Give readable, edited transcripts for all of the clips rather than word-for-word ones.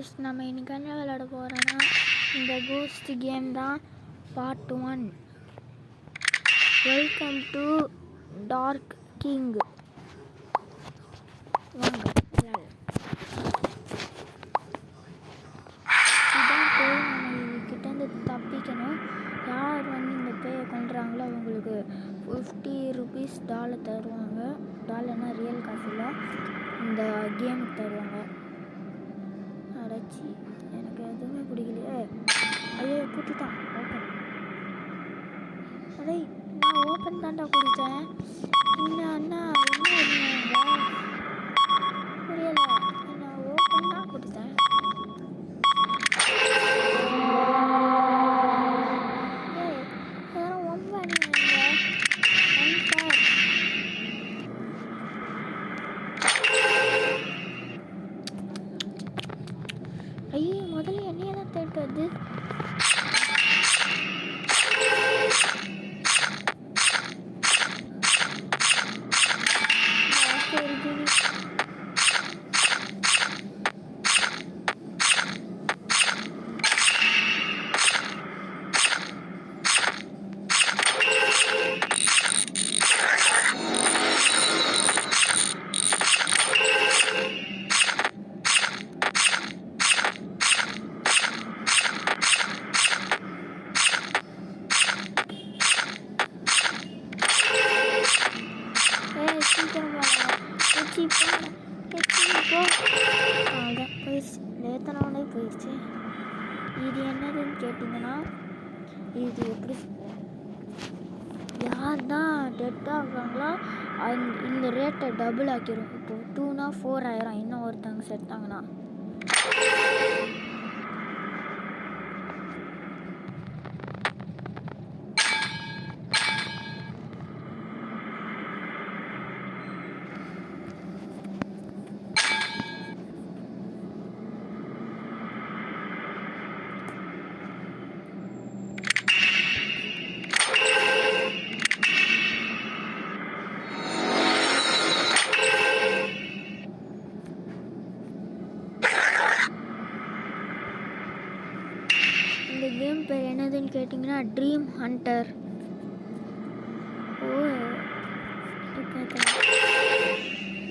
Guys நம்ம இன்னைக்கு என்ன விளையாட போறோம்னா இந்த கோஸ்ட் கேம் தான் part 1. Welcome to dark king. வாங்க இதான் போய் நம்ம கிட்ட இருந்து தப்பிக்கணும். யார் வந்து இந்த பேயை கொண்டுறாங்களோ அவங்களுக்கு 50 rupees டாலர் தருவாங்க. டாலர்னா ரியல் காசு இல்லை, இந்த கேமுக்கு தருவாங்க. அடைச்சி எனக்கு எதுவுமே பிடிக்கலையே. ஐயோ குத்திட்டான். ஓப்பன். அடே நான் ஓப்பன் தாண்டா குடித்தேன். இன்னும் அண்ணா என்ன இருந்தீங்க புரியலை. நான் ஓப்பன் தான் குடித்தேன். ஏய் யாரும் ரொம்ப அடிங்க சார். ஐயோ முதல்ல என்னையே தான் தேட்டு வருது. லேத்தனோடனே போயிடுச்சு. இது என்னதுன்னு கேட்டிங்கன்னா, இது எப்படி யார் தான் டெட்டாக இருக்காங்களோ இந்த ரேட்டை டபுள் ஆக்கிடும். இப்போ 2னா 4 ஆயிரம். இன்னும் ஒருத்தவங்க செத்தாங்கன்னா இந்த கேம் பேர் என்னதுன்னு கேட்டிங்கன்னா ட்ரீம் ஹண்டர்.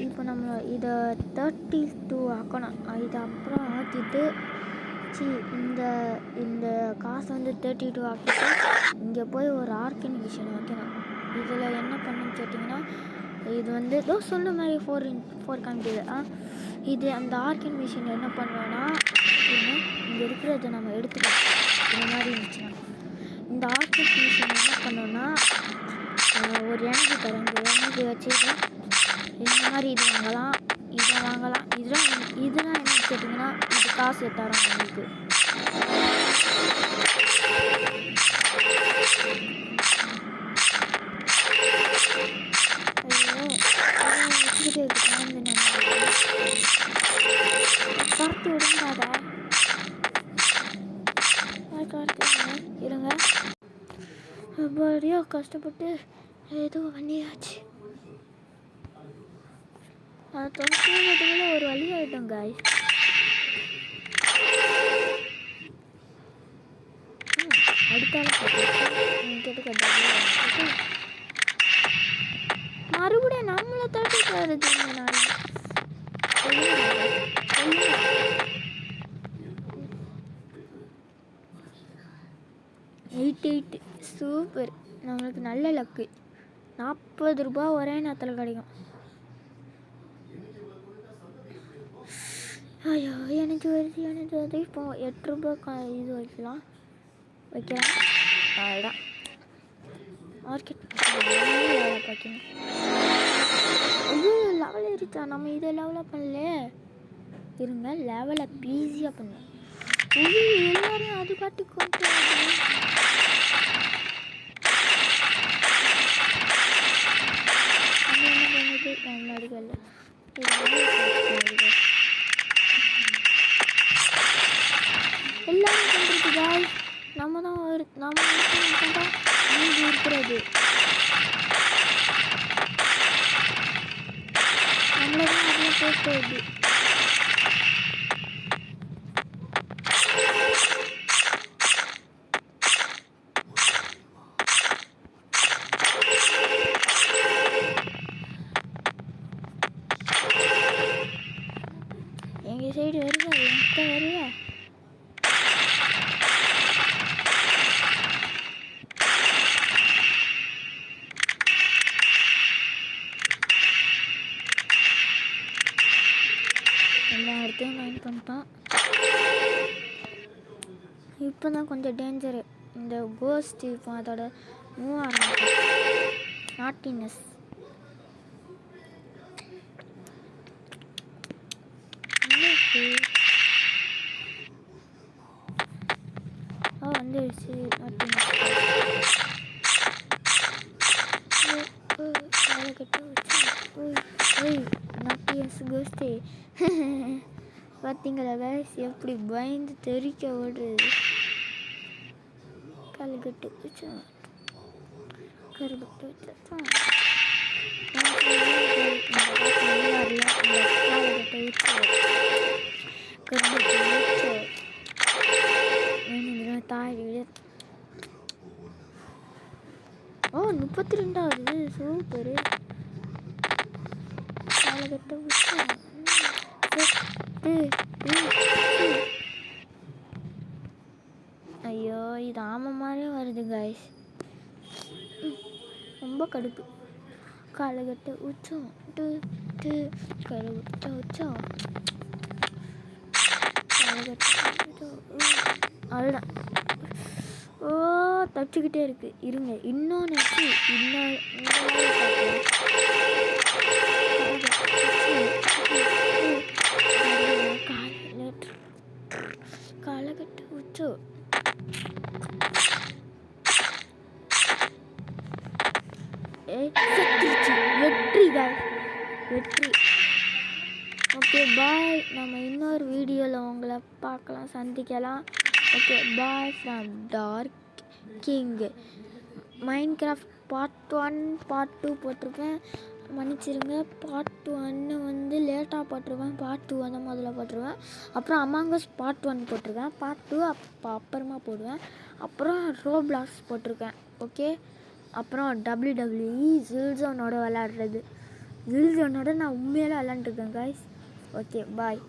இப்போ நம்ம இதை 32 ஆக்கணும். இதை அப்புறம் ஆக்கிட்டு இந்த இந்த காசை வந்து 32 ஆக்கிட்டு இங்கே போய் ஒரு ஆர்கன் மிஷின் வைக்கணும். இதில் என்ன பண்ணுன்னு கேட்டிங்கன்னா, இது வந்து ஏதோ சொன்ன மாதிரி 4 காமிக்குது. இது அந்த ஆர்கன் மிஷின் என்ன பண்ணுவேன்னா, இங்கே இருக்கிறத நம்ம எடுத்துக்கலாம். இந்த மாதிரி இருந்துச்சுன்னா இந்த ஆர்கன் மிஷின் என்ன பண்ணோன்னா ஒரு எனர்ஜி தரும். இந்த எனர்ஜி வச்சுட்டு இந்த மாதிரி இது வாங்கலாம், இதை வாங்கலாம். இதெல்லாம் என்னன்னு கேட்டிங்கன்னா இது காசு தரோம் உங்களுக்கு. ஐயோ வச்சுக்கிட்டே இருக்கு. பார்த்து விடுங்காத இருங்க. அப்படியோ கஷ்டப்பட்டு எதுவும் பண்ணியாச்சு. அதை தொடர்ச்சியில் ஒரு வழி ஆகிட்டோம் காய். அடுத்தாலும் மறுபடியும் நம்மளை தட்டி வருது. நான் 88 சூப்பர். நம்மளுக்கு நல்ல லக்கு. 40 ரூபா ஒரே நேரத்தில் கிடைக்கும். ஐயோ எனக்கு வருது. இப்போ 8 ரூபா இது வைக்கலாம். அதுதான் மார்க்கெட் பார்க்கணும். ஐயோ லெவல் ஏறிச்சா. நம்ம இதை லெவலப் பண்ணல. இருங்க லெவலப் ஈஸியாக பண்ணுவோம். எல்லாரும் அது பாட்டு கொண்டு நடிகல எல்லாரும் பண்ணுறது காய். நம்ம தான் மீதி இருக்கிறது. நம்மளதான் அதில் போட்டு வருவா என்கிட்ட வருவா. எல்லா இடத்தையும் மைண்ட் பண்ணிட்டான். இப்போ தான் கொஞ்சம் டேஞ்சரு. இந்த கோஸ்ட் இப்போ அதோட மூவ் ஆரம்பிக்கும். நாட்டினஸ் வந்துடுச்சு. நாட்டினஸ் கோஸ்ட்டு பார்த்தீங்களா கைஸ் எப்படி பயந்து தெறிக்க ஓடுறது. காலகட்டு வச்சா கருகட்டு வச்சா ஓ 32வது சூப்பரு. காலகட்ட ஐயோ இது ஆமை மாதிரியே வருது கைஸ். ரொம்ப கடுப்பு. காலகட்ட உச்சம் கருகட்ட உச்சம் அவ்வளோதான். ஓ தப்பிச்சுக்கிட்டே இருக்கு. இருங்க இன்னொன்று காலகட்ட உச்சம் வெற்றி வெற்றி. Okay bye. நம்ம இன்னொரு வீடியோவில் உங்களை பார்க்கலாம், சந்திக்கலாம். Okay bye from dark king. Minecraft part 1 part 2 போட்டிருப்பேன், மன்னிச்சிருங்க. பார்ட் 1 வந்து லேட்டாக போட்டிருவேன், பார்ட் 2 வந்து முதல்ல போட்டிருவேன். அப்புறம் அமாங்கஸ் பார்ட் 1 போட்டிருக்கேன், பார்ட் 2 அப்புறமா போடுவேன். அப்புறம் ரோப்ளாக்ஸ் போட்டிருக்கேன். ஓகே அப்புறம் WWE ஜில்ஜோனோட விளையாடுறது. ஜில்ஜோனோட நான் உண்மையிலே விளாண்டுருக்கேன் கைஸ். Okay bye.